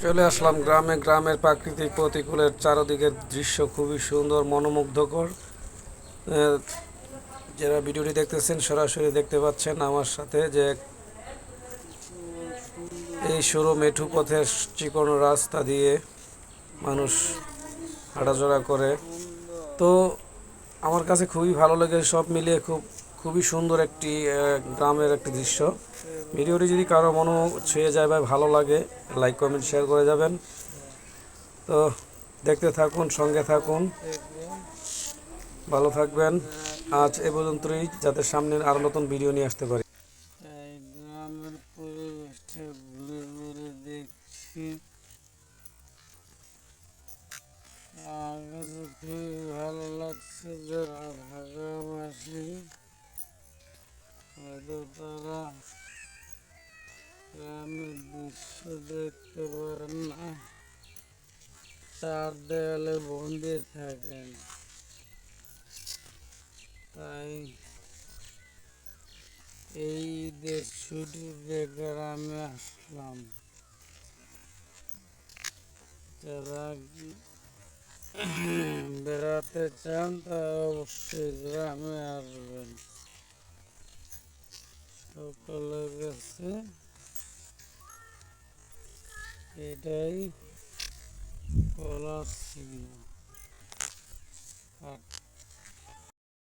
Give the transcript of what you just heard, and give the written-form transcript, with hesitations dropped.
চলে আসলাম গ্রামে। গ্রামের প্রাকৃতিক প্রতিকূলের চারদিকের দৃশ্য খুবই সুন্দর, মনোমুগ্ধকর। আহ, যারা ভিডিওটি দেখতেছেন সরাসরি দেখতে পাচ্ছেন আমার সাথে যে এই সরু মেঠু পথের চিকন রাস্তা দিয়ে মানুষ হাঁটাচলা করে। তো আমার কাছে খুবই ভালো লাগে, সব মিলিয়ে খুবই সুন্দর একটি গ্রামের একটি দৃশ্য। ভিডিওটি যদি কারো মনে ছুঁয়ে যায় বা ভালো লাগে, লাইক কমেন্ট শেয়ার করে যাবেন। তো দেখতে থাকুন, সঙ্গে থাকুন, ভালো থাকবেন। আজ এ পর্যন্তই, যাতে সামনে আরো নতুন ভিডিও নিয়ে আসতে পারি। এই গ্রামের পরিবেশটা ঘুরে ঘুরে দেখছি। আমার কাছে খুবই ভালো লাগছে। যারা ঢাকাবাসী হয়তো তারা গ্রামের দৃশ্য দেখতে পারেন না, চার দেয়ালে বন্দি থাকেন। তাই এই ঈদের ছুটিতে গ্রামে আসলাম। যারা বেড়াতে চান তারা অবশ্যই গ্রামে আসবেন। সকলের কাছে এটাই বলার ছিল।